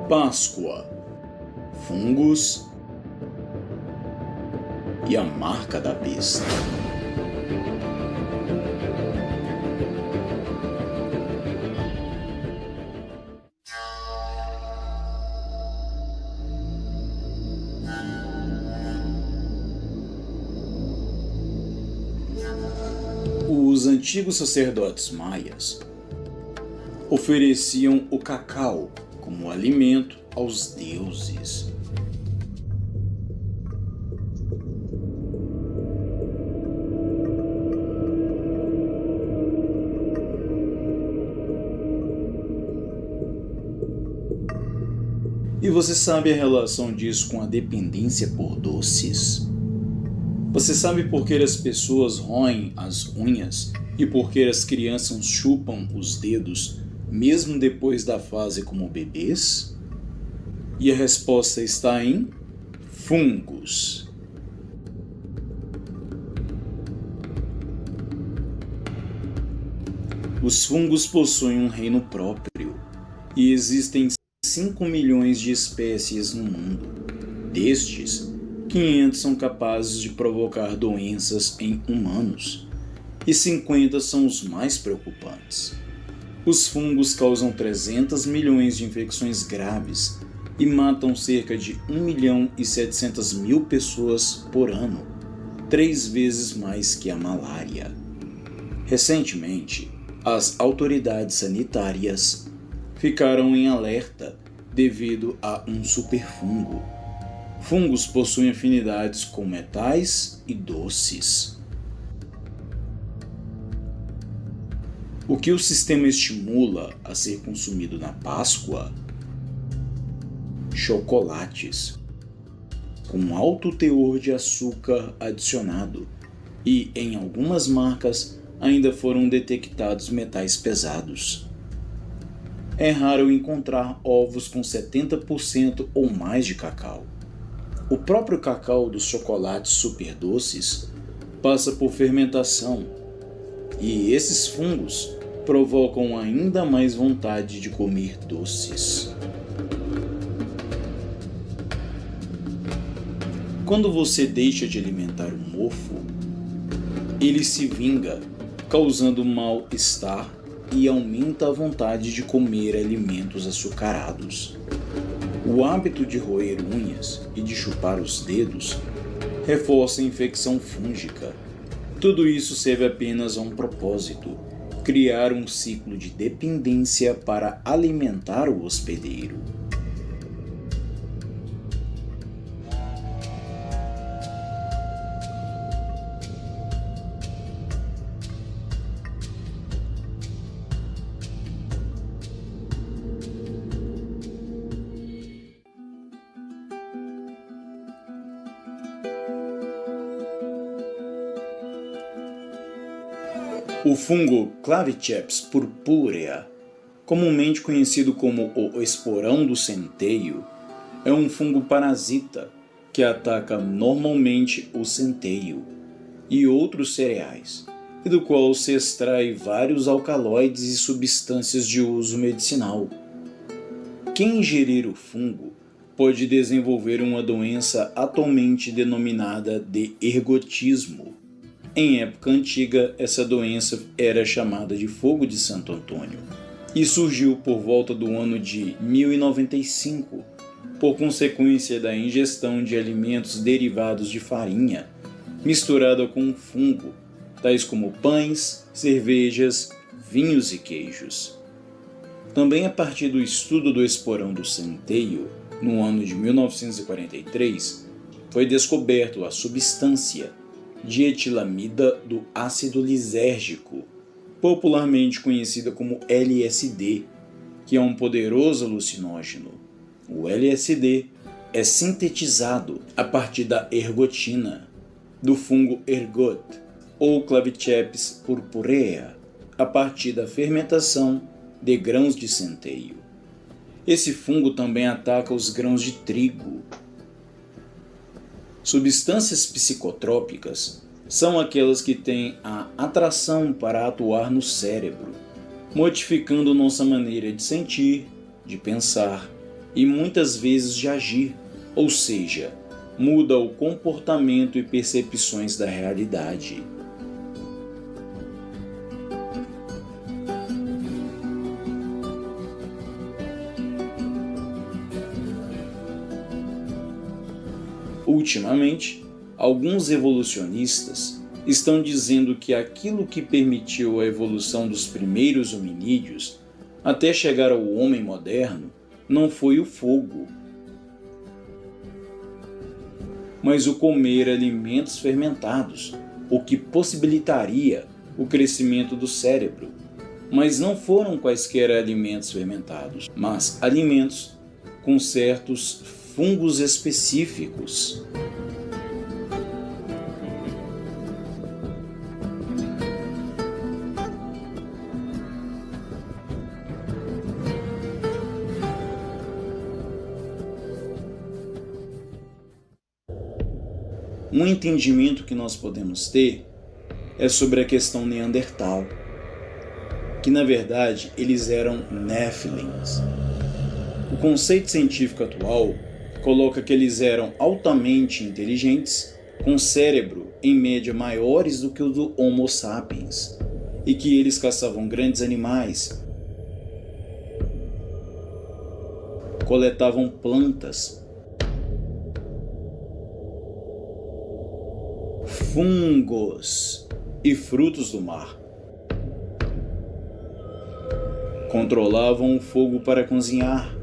Páscoa, fungos e a marca da besta. Os antigos sacerdotes maias ofereciam o cacau como alimento aos deuses. E você sabe a relação disso com a dependência por doces? Você sabe por que as pessoas roem as unhas e por que as crianças chupam os dedos mesmo depois da fase como bebês? E a resposta está em fungos. Os fungos possuem um reino próprio e existem 5 milhões de espécies no mundo. Destes, 500 são capazes de provocar doenças em humanos e 50 são os mais preocupantes. Os fungos causam 300 milhões de infecções graves e matam cerca de 1.700.000 pessoas por ano, 3 vezes mais que a malária. Recentemente, as autoridades sanitárias ficaram em alerta devido a um superfungo. Fungos possuem afinidades com metais e doces. O que o sistema estimula a ser consumido na Páscoa? Chocolates, com alto teor de açúcar adicionado, e em algumas marcas ainda foram detectados metais pesados. É raro encontrar ovos com 70% ou mais de cacau. O próprio cacau dos chocolates super doces passa por fermentação, e esses fungos provocam ainda mais vontade de comer doces. Quando você deixa de alimentar o mofo, ele se vinga, causando mal-estar e aumenta a vontade de comer alimentos açucarados. O hábito de roer unhas e de chupar os dedos reforça a infecção fúngica. Tudo isso serve apenas a um propósito: criar um ciclo de dependência para alimentar o hospedeiro. O fungo Claviceps purpurea, comumente conhecido como o esporão do centeio, é um fungo parasita que ataca normalmente o centeio e outros cereais, e do qual se extrai vários alcaloides e substâncias de uso medicinal. Quem ingerir o fungo pode desenvolver uma doença atualmente denominada de ergotismo. Em época antiga, essa doença era chamada de fogo de Santo Antônio e surgiu por volta do ano de 1095, por consequência da ingestão de alimentos derivados de farinha, misturada com fungo, tais como pães, cervejas, vinhos e queijos. Também a partir do estudo do esporão do centeio, no ano de 1943, foi descoberto a substância dietilamida do ácido lisérgico, popularmente conhecida como LSD, que é um poderoso alucinógeno. O LSD é sintetizado a partir da ergotina, do fungo ergot, ou Claviceps purpurea, a partir da fermentação de grãos de centeio. Esse fungo também ataca os grãos de trigo. Substâncias psicotrópicas são aquelas que têm a atração para atuar no cérebro, modificando nossa maneira de sentir, de pensar e muitas vezes de agir, ou seja, muda o comportamento e percepções da realidade. Ultimamente, alguns evolucionistas estão dizendo que aquilo que permitiu a evolução dos primeiros hominídeos até chegar ao homem moderno não foi o fogo, mas o comer alimentos fermentados, o que possibilitaria o crescimento do cérebro. Mas não foram quaisquer alimentos fermentados, mas alimentos com certos fungos específicos. Um entendimento que nós podemos ter é sobre a questão Neandertal, que na verdade eles eram Nephilims. O conceito científico atual coloca que eles eram altamente inteligentes, com cérebro em média maiores do que o do Homo sapiens, e que eles caçavam grandes animais, coletavam plantas, fungos e frutos do mar. Controlavam o fogo para cozinhar.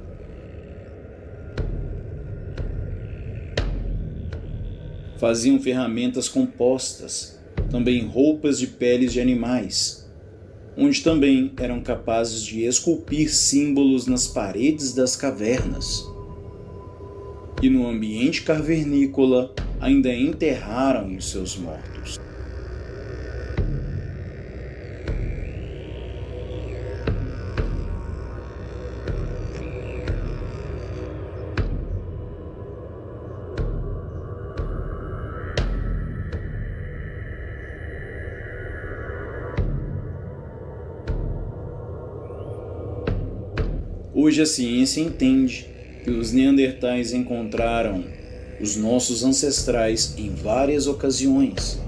Faziam ferramentas compostas, também roupas de peles de animais, onde também eram capazes de esculpir símbolos nas paredes das cavernas. E no ambiente cavernícola ainda enterraram os seus mortos. Hoje a ciência entende que os neandertais encontraram os nossos ancestrais em várias ocasiões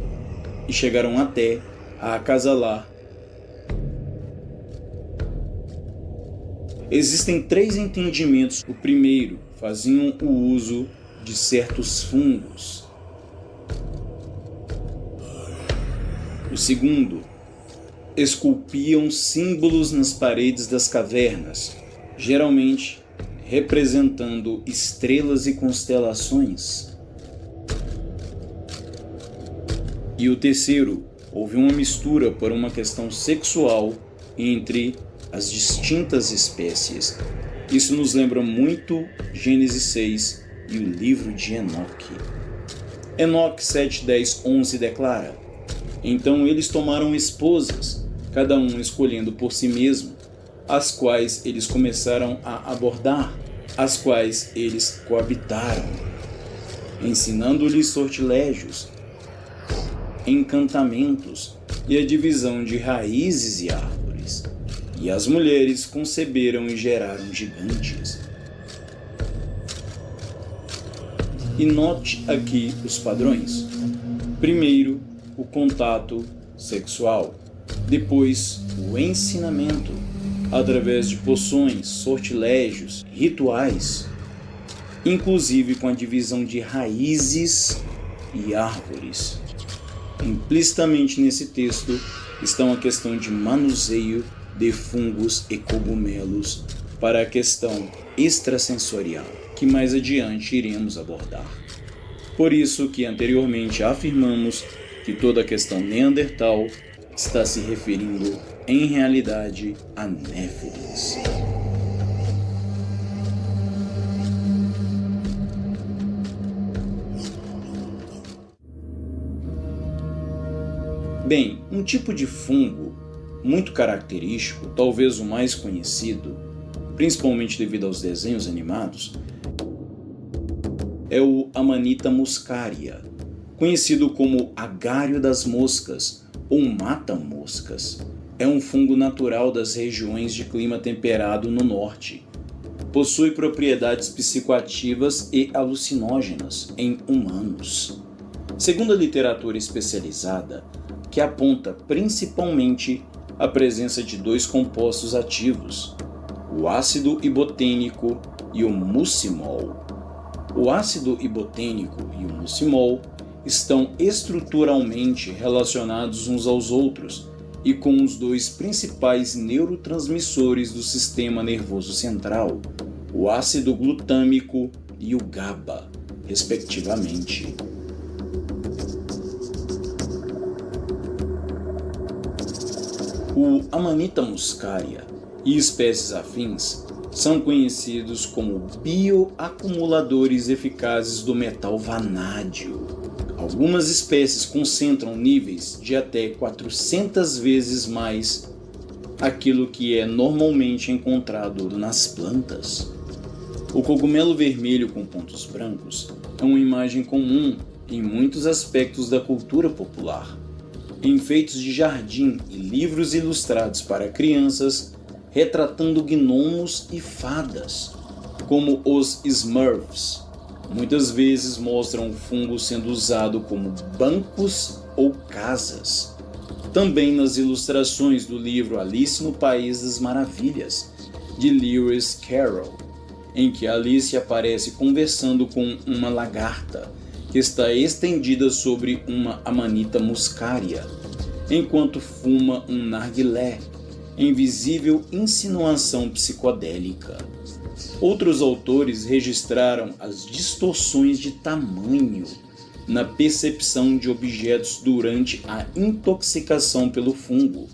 e chegaram até a acasalar. Existem 3 entendimentos. O primeiro, faziam o uso de certos fungos. O segundo, esculpiam símbolos nas paredes das cavernas, geralmente representando estrelas e constelações. E o terceiro, houve uma mistura por uma questão sexual entre as distintas espécies. Isso nos lembra muito Gênesis 6 e o livro de Enoque. Enoque 7, 10, 11 declara: Então eles tomaram esposas, cada um escolhendo por si mesmo, as quais eles começaram a abordar, as quais eles coabitaram, ensinando-lhes sortilégios, encantamentos e a divisão de raízes e árvores. E as mulheres conceberam e geraram gigantes. E note aqui os padrões. Primeiro, o contato sexual. Depois, o ensinamento, através de poções, sortilégios, rituais, inclusive com a divisão de raízes e árvores. Implicitamente nesse texto estão a questão de manuseio de fungos e cogumelos para a questão extrasensorial, que mais adiante iremos abordar. Por isso que anteriormente afirmamos que toda a questão Neandertal está se referindo em realidade a Néfilis. Bem, um tipo de fungo muito característico, talvez o mais conhecido, principalmente devido aos desenhos animados, é o Amanita muscaria, conhecido como agário das moscas ou mata-moscas. É um fungo natural das regiões de clima temperado no norte, possui propriedades psicoativas e alucinógenas em humanos. Segundo a literatura especializada, que aponta principalmente a presença de dois compostos ativos, o ácido ibotênico e o muscimol. O ácido ibotênico e o muscimol estão estruturalmente relacionados uns aos outros e com os dois principais neurotransmissores do sistema nervoso central, o ácido glutâmico e o GABA, respectivamente. O Amanita muscaria e espécies afins são conhecidos como bioacumuladores eficazes do metal vanádio. Algumas espécies concentram níveis de até 400 vezes mais aquilo que é normalmente encontrado nas plantas. O cogumelo vermelho com pontos brancos é uma imagem comum em muitos aspectos da cultura popular. Enfeites de jardim e livros ilustrados para crianças retratando gnomos e fadas, como os Smurfs, muitas vezes mostram o fungo sendo usado como bancos ou casas. Também nas ilustrações do livro Alice no País das Maravilhas, de Lewis Carroll, em que Alice aparece conversando com uma lagarta que está estendida sobre uma Amanita muscaria, enquanto fuma um narguilé, em visível insinuação psicodélica. Outros autores registraram as distorções de tamanho na percepção de objetos durante a intoxicação pelo fungo.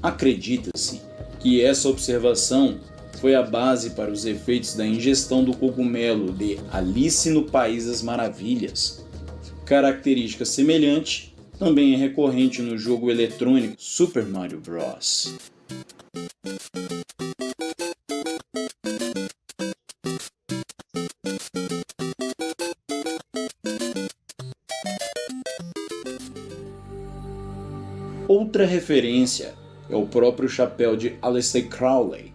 Acredita-se que essa observação foi a base para os efeitos da ingestão do cogumelo de Alice no País das Maravilhas. Característica semelhante também é recorrente no jogo eletrônico Super Mario Bros. Outra referência é o próprio chapéu de Aleister Crowley.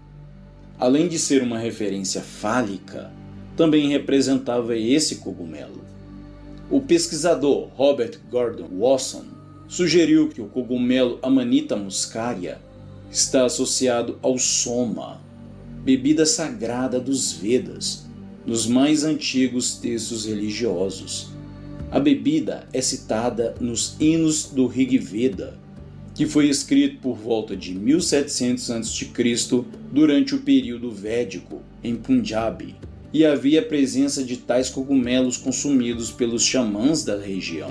Além de ser uma referência fálica, também representava esse cogumelo. O pesquisador Robert Gordon Wasson sugeriu que o cogumelo Amanita muscaria está associado ao soma, bebida sagrada dos Vedas, nos mais antigos textos religiosos. A bebida é citada nos hinos do Rig Veda, que foi escrito por volta de 1700 a.C. durante o período védico, em Punjab, e havia a presença de tais cogumelos consumidos pelos xamãs da região.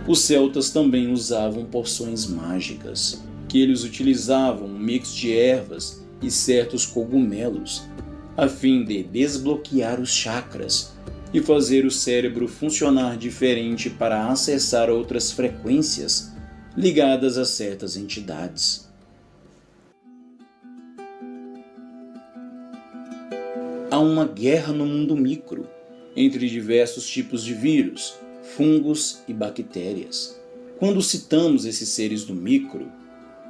Os celtas também usavam poções mágicas, que eles utilizavam um mix de ervas e certos cogumelos, a fim de desbloquear os chakras e fazer o cérebro funcionar diferente para acessar outras frequências ligadas a certas entidades. Há uma guerra no mundo micro entre diversos tipos de vírus, fungos e bactérias. Quando citamos esses seres do micro,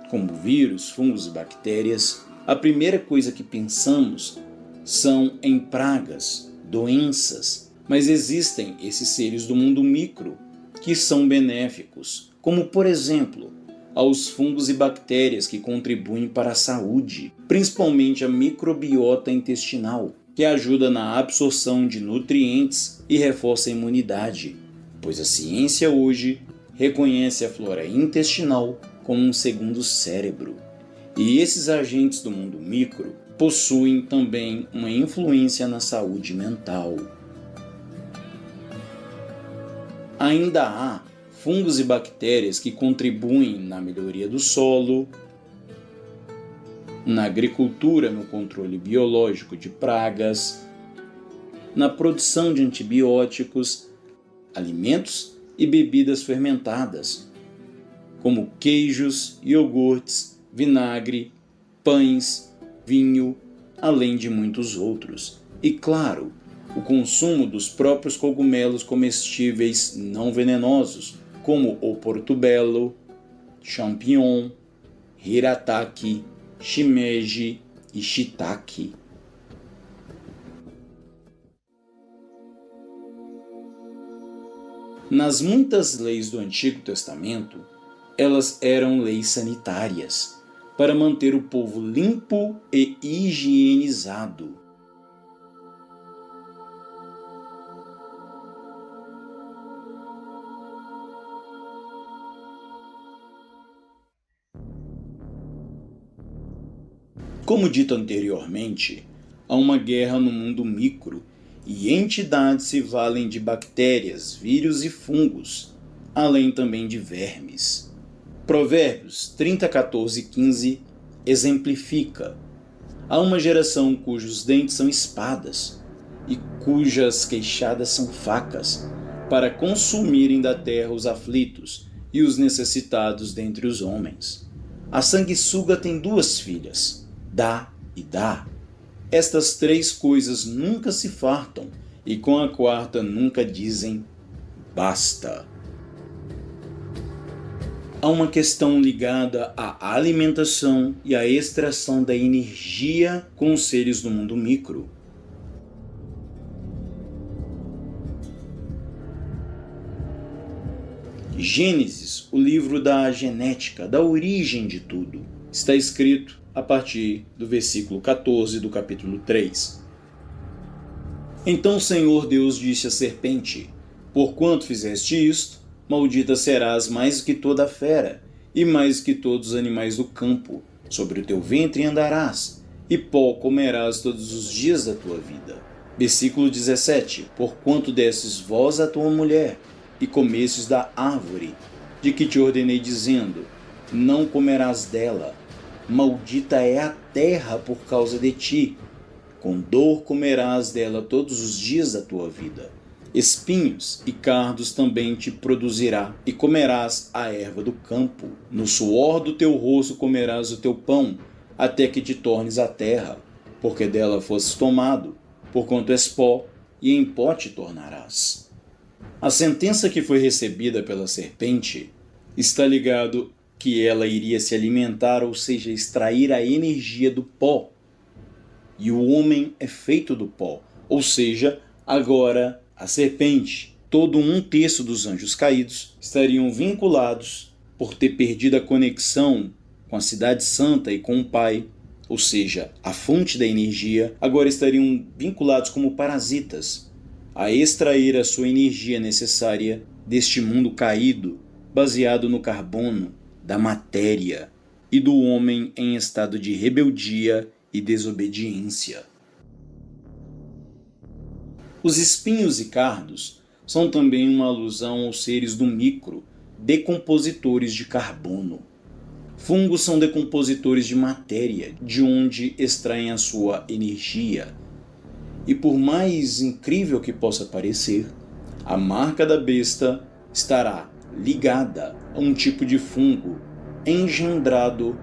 como vírus, fungos e bactérias, a primeira coisa que pensamos são em pragas, doenças, mas existem esses seres do mundo micro que são benéficos, como por exemplo, aos fungos e bactérias que contribuem para a saúde, principalmente a microbiota intestinal, que ajuda na absorção de nutrientes e reforça a imunidade, pois a ciência hoje reconhece a flora intestinal como um segundo cérebro. E esses agentes do mundo micro possuem também uma influência na saúde mental. Ainda há fungos e bactérias que contribuem na melhoria do solo, na agricultura, no controle biológico de pragas, na produção de antibióticos, alimentos e bebidas fermentadas, como queijos, iogurtes, vinagre, pães, vinho, além de muitos outros. E claro, o consumo dos próprios cogumelos comestíveis não venenosos, como o portobello, champignon, hirataki, shimeji e shiitake. Nas muitas leis do Antigo Testamento, elas eram leis sanitárias, para manter o povo limpo e higienizado. Como dito anteriormente, há uma guerra no mundo micro e entidades se valem de bactérias, vírus e fungos, além também de vermes. Provérbios 30, 14 e 15 exemplifica: há uma geração cujos dentes são espadas e cujas queixadas são facas, para consumirem da terra os aflitos e os necessitados dentre os homens. A sanguessuga tem 2 filhas, dá e dá. Estas 3 coisas nunca se fartam, e com a 4ª nunca dizem basta. Há uma questão ligada à alimentação e à extração da energia com os seres do mundo micro. Gênesis, o livro da genética, da origem de tudo, está escrito a partir do versículo 14 do capítulo 3. Então o Senhor Deus disse à serpente: porquanto fizeste isto, maldita serás mais que toda a fera, e mais que todos os animais do campo. Sobre o teu ventre andarás, e pó comerás todos os dias da tua vida. Versículo 17. Porquanto destes vós a tua mulher, e comestes da árvore, de que te ordenei dizendo: não comerás dela. Maldita é a terra por causa de ti. Com dor comerás dela todos os dias da tua vida. Espinhos e cardos também te produzirá, e comerás a erva do campo. No suor do teu rosto comerás o teu pão, até que te tornes a terra, porque dela fostes tomado, porquanto és pó, e em pó te tornarás. A sentença que foi recebida pela serpente está ligado que ela iria se alimentar, ou seja, extrair a energia do pó. E o homem é feito do pó, ou seja, agora a serpente, todo 1/3 dos anjos caídos, estariam vinculados por ter perdido a conexão com a cidade santa e com o Pai, ou seja, a fonte da energia, agora estariam vinculados como parasitas, a extrair a sua energia necessária deste mundo caído, baseado no carbono, da matéria e do homem em estado de rebeldia e desobediência. Os espinhos e cardos são também uma alusão aos seres do micro, decompositores de carbono. Fungos são decompositores de matéria, de onde extraem a sua energia. E por mais incrível que possa parecer, a marca da besta estará ligada a um tipo de fungo engendrado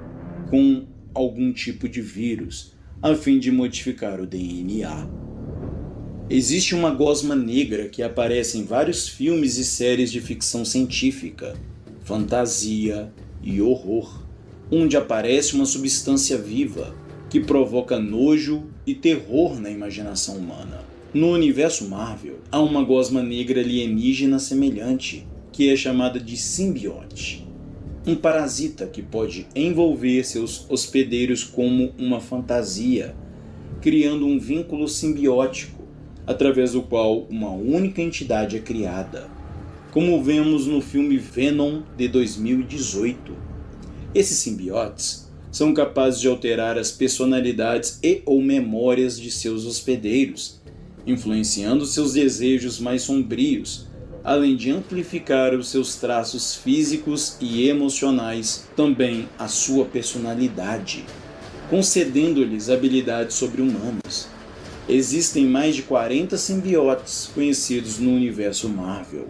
com algum tipo de vírus, a fim de modificar o DNA. Existe uma gosma negra que aparece em vários filmes e séries de ficção científica, fantasia e horror, onde aparece uma substância viva que provoca nojo e terror na imaginação humana. No universo Marvel, há uma gosma negra alienígena semelhante, que é chamada de simbionte, um parasita que pode envolver seus hospedeiros como uma fantasia, criando um vínculo simbiótico, através do qual uma única entidade é criada, como vemos no filme Venom de 2018. Esses simbiotes são capazes de alterar as personalidades e ou memórias de seus hospedeiros, influenciando seus desejos mais sombrios, além de amplificar os seus traços físicos e emocionais, também a sua personalidade, concedendo-lhes habilidades sobre-humanas. Existem mais de 40 simbiotes conhecidos no universo Marvel.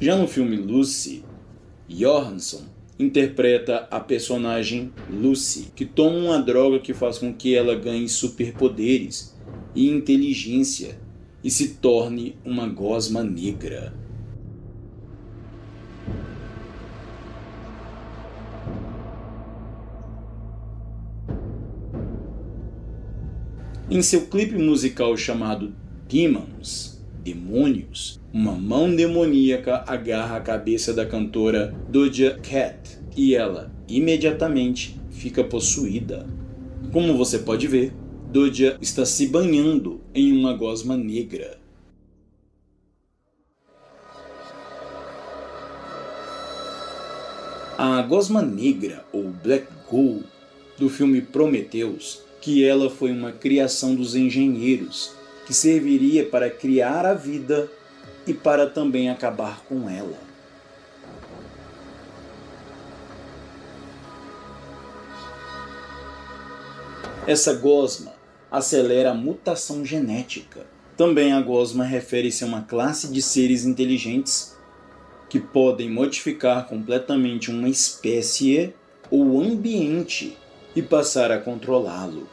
Já no filme Lucy, Johansson interpreta a personagem Lucy, que toma uma droga que faz com que ela ganhe superpoderes e inteligência e se torne uma gosma negra. Em seu clipe musical chamado Demons, Demônios, uma mão demoníaca agarra a cabeça da cantora Doja Cat e ela, imediatamente, fica possuída. Como você pode ver, Doja está se banhando em uma gosma negra. A gosma negra, ou Black Goo, do filme Prometheus, que ela foi uma criação dos engenheiros, que serviria para criar a vida e para também acabar com ela. Essa gosma acelera a mutação genética. Também a gosma refere-se a uma classe de seres inteligentes que podem modificar completamente uma espécie ou ambiente e passar a controlá-lo.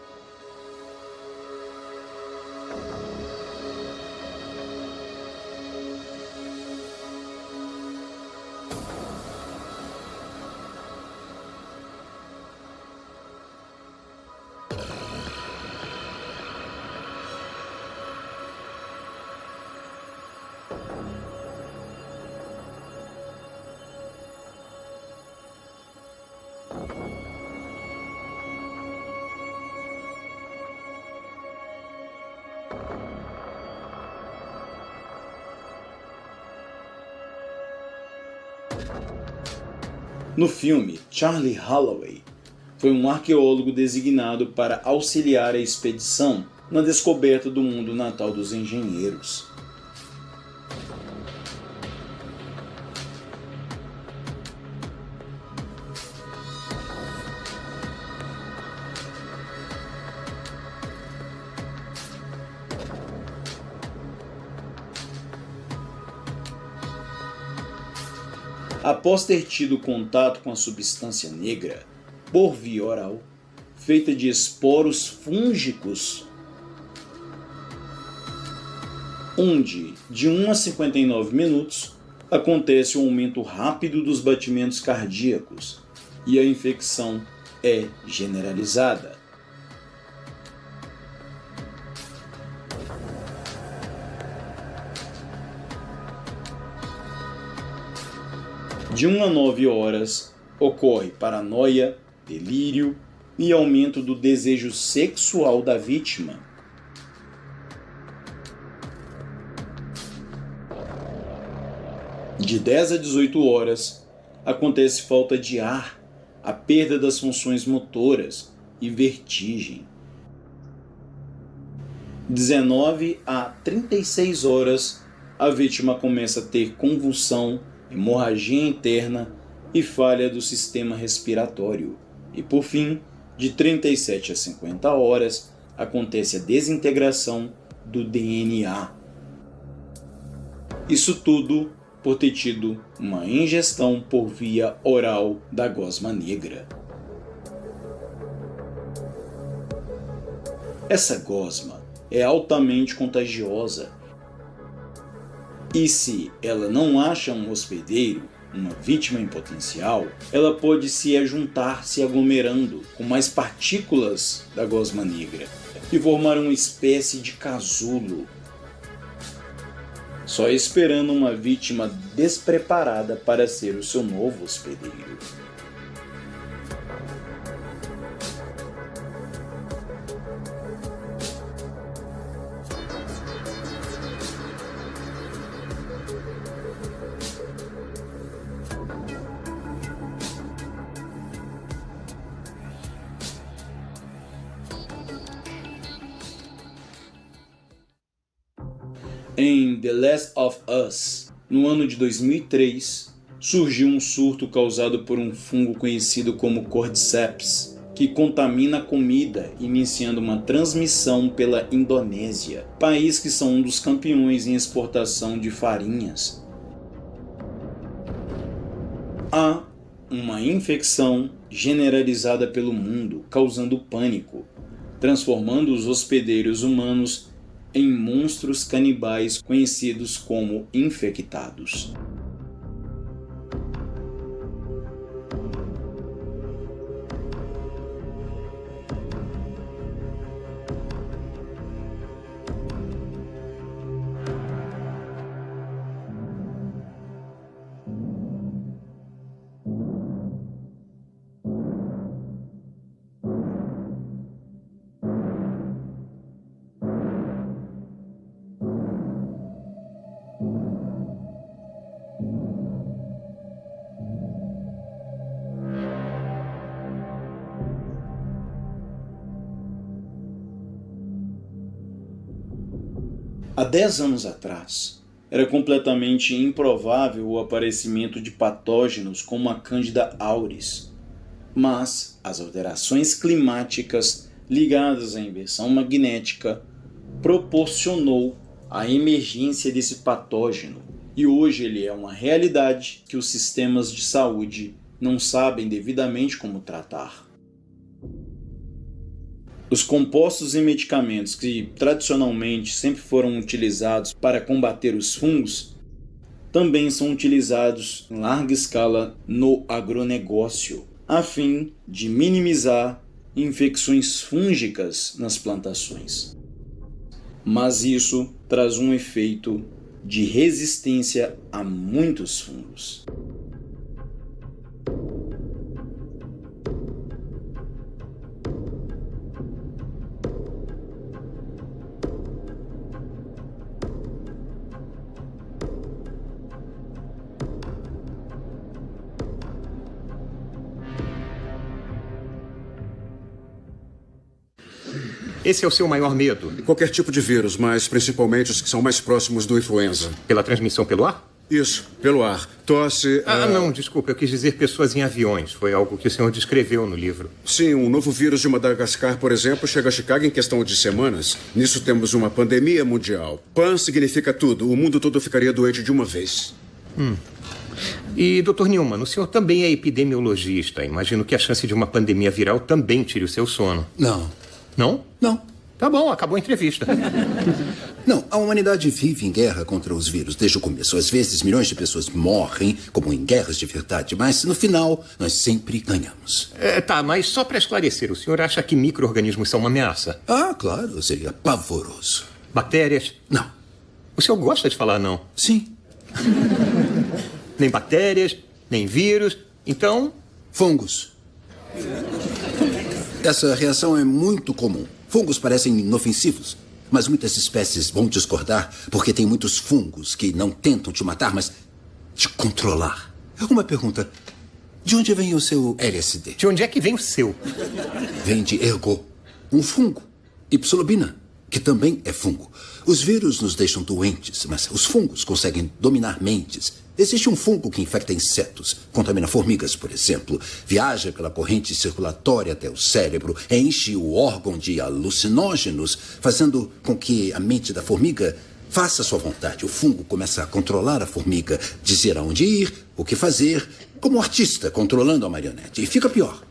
No filme, Charlie Holloway foi um arqueólogo designado para auxiliar a expedição na descoberta do mundo natal dos engenheiros. Após ter tido contato com a substância negra, por via oral, feita de esporos fúngicos, onde, de 1 a 59 minutos, acontece um aumento rápido dos batimentos cardíacos e a infecção é generalizada. De 1 a 9 horas, ocorre paranoia, delírio e aumento do desejo sexual da vítima. De 10 a 18 horas, acontece falta de ar, a perda das funções motoras e vertigem. 19 a 36 horas, a vítima começa a ter convulsão, hemorragia interna e falha do sistema respiratório. E por fim, de 37 a 50 horas, acontece a desintegração do DNA. Isso tudo por ter tido uma ingestão por via oral da gosma negra. Essa gosma é altamente contagiosa. E se ela não acha um hospedeiro, uma vítima em potencial, ela pode se aglomerando com mais partículas da gosma negra e formar uma espécie de casulo, só esperando uma vítima despreparada para ser o seu novo hospedeiro. Em The Last of Us, no ano de 2003, surgiu um surto causado por um fungo conhecido como Cordyceps, que contamina a comida, iniciando uma transmissão pela Indonésia, país que são um dos campeões em exportação de farinhas. há uma infecção generalizada pelo mundo, causando pânico, transformando os hospedeiros humanos em monstros canibais conhecidos como infectados. Há 10 anos atrás, era completamente improvável o aparecimento de patógenos como a Candida auris, mas as alterações climáticas ligadas à inversão magnética proporcionou a emergência desse patógeno, e hoje ele é uma realidade que os sistemas de saúde não sabem devidamente como tratar. Os compostos e medicamentos que tradicionalmente sempre foram utilizados para combater os fungos também são utilizados em larga escala no agronegócio, a fim de minimizar infecções fúngicas nas plantações. Mas isso traz um efeito de resistência a muitos fungos. Esse é o seu maior medo? Qualquer tipo de vírus, mas principalmente os que são mais próximos do influenza. Pela transmissão pelo ar? Isso, pelo ar. Tosse... Não, desculpa, eu quis dizer pessoas em aviões. Foi algo que o senhor descreveu no livro. Sim, um novo vírus de Madagascar, por exemplo, chega a Chicago em questão de semanas. Nisso temos uma pandemia mundial. Pan significa tudo. O mundo todo ficaria doente de uma vez. E, Dr. Newman, o senhor também é epidemiologista. Imagino que a chance de uma pandemia viral também tire o seu sono. Não. Não? Não. Tá bom, acabou a entrevista. Não, a humanidade vive em guerra contra os vírus desde o começo. Às vezes, milhões de pessoas morrem, como em guerras de verdade, mas no final, nós sempre ganhamos. Tá, mas só para esclarecer, o senhor acha que micro-organismos são uma ameaça? Ah, claro, seria pavoroso. Bactérias? Não. O senhor gosta de falar não? Sim. Nem bactérias, nem vírus, então... Fungos. Essa reação é muito comum. Fungos parecem inofensivos, mas muitas espécies vão discordar porque tem muitos fungos que não tentam te matar, mas te controlar. Uma pergunta. De onde vem o seu LSD? De onde é que vem o seu? Vem de ergo, um fungo. E psilocibina, que também é fungo. Os vírus nos deixam doentes, mas os fungos conseguem dominar mentes. Existe um fungo que infecta insetos, contamina formigas, por exemplo, viaja pela corrente circulatória até o cérebro, enche o órgão de alucinógenos, fazendo com que a mente da formiga faça sua vontade. O fungo começa a controlar a formiga, dizer aonde ir, o que fazer, como um artista controlando a marionete. E fica pior.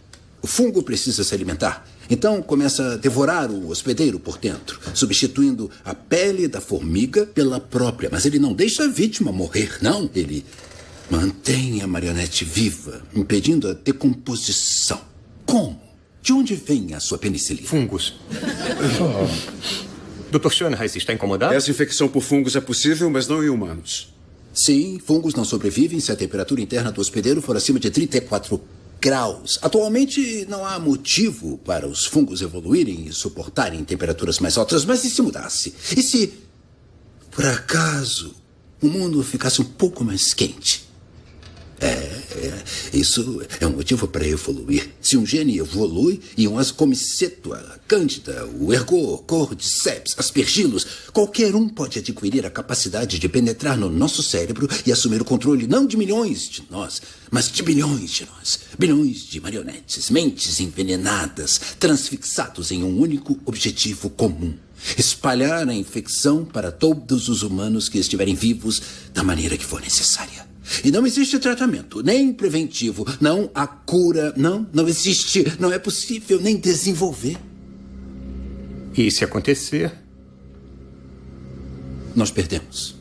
O fungo precisa se alimentar. Então começa a devorar o hospedeiro por dentro, substituindo a pele da formiga pela própria. Mas ele não deixa a vítima morrer, não. Ele mantém a marionete viva, impedindo a decomposição. Como? De onde vem a sua penicilina? Fungos. Dr. Schoenheis está incomodado? Essa infecção por fungos é possível, mas não em humanos. Sim, fungos não sobrevivem se a temperatura interna do hospedeiro for acima de 34 graus. Atualmente não há motivo para os fungos evoluírem e suportarem temperaturas mais altas, mas e se mudasse? E se, por acaso, o mundo ficasse um pouco mais quente? Isso é um motivo para evoluir. Se um gene evolui e um ascomiceto, a cândida, o ergot, cordyceps, aspergillus, qualquer um pode adquirir a capacidade de penetrar no nosso cérebro e assumir o controle não de milhões de nós, mas de bilhões de nós. Bilhões de marionetes, mentes envenenadas, transfixados em um único objetivo comum: espalhar a infecção para todos os humanos que estiverem vivos da maneira que for necessária. E não existe tratamento, nem preventivo. Não há cura, não existe. Não é possível nem desenvolver. E se acontecer? Nós perdemos.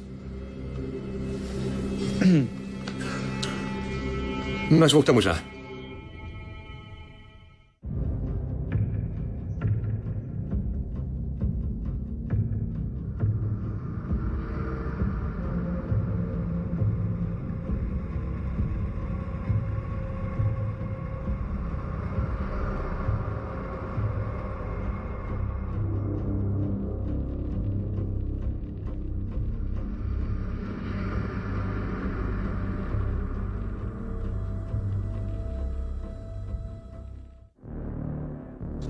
Nós voltamos já.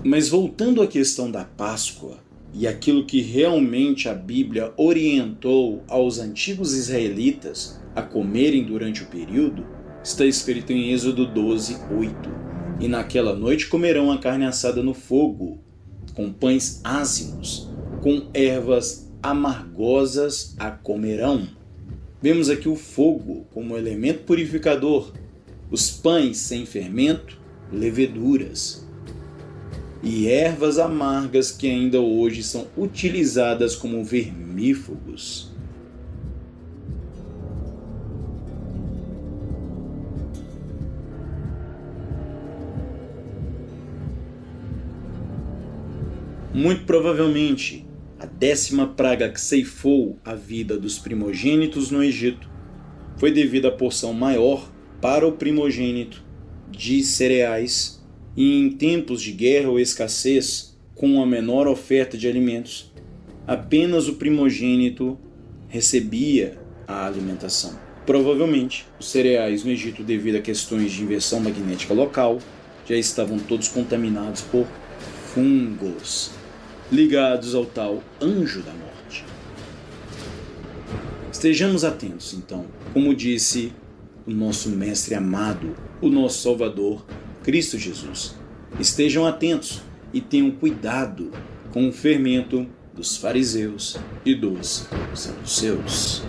Mas voltando à questão da Páscoa e aquilo que realmente a Bíblia orientou aos antigos israelitas a comerem durante o período, está escrito em Êxodo 12:8. E naquela noite comerão a carne assada no fogo, com pães ázimos, com ervas amargosas a comerão. Vemos aqui o fogo como elemento purificador, os pães sem fermento, leveduras, e ervas amargas que ainda hoje são utilizadas como vermífugos. Muito provavelmente, a 10ª praga que ceifou a vida dos primogênitos no Egito foi devido à porção maior para o primogênito de cereais, e em tempos de guerra ou escassez, com a menor oferta de alimentos, apenas o primogênito recebia a alimentação. Provavelmente, os cereais no Egito, devido a questões de inversão magnética local, já estavam todos contaminados por fungos, ligados ao tal anjo da morte. Estejamos atentos, então, como disse o nosso mestre amado, o nosso Salvador, Cristo Jesus. Estejam atentos e tenham cuidado com o fermento dos fariseus e dos saduceus.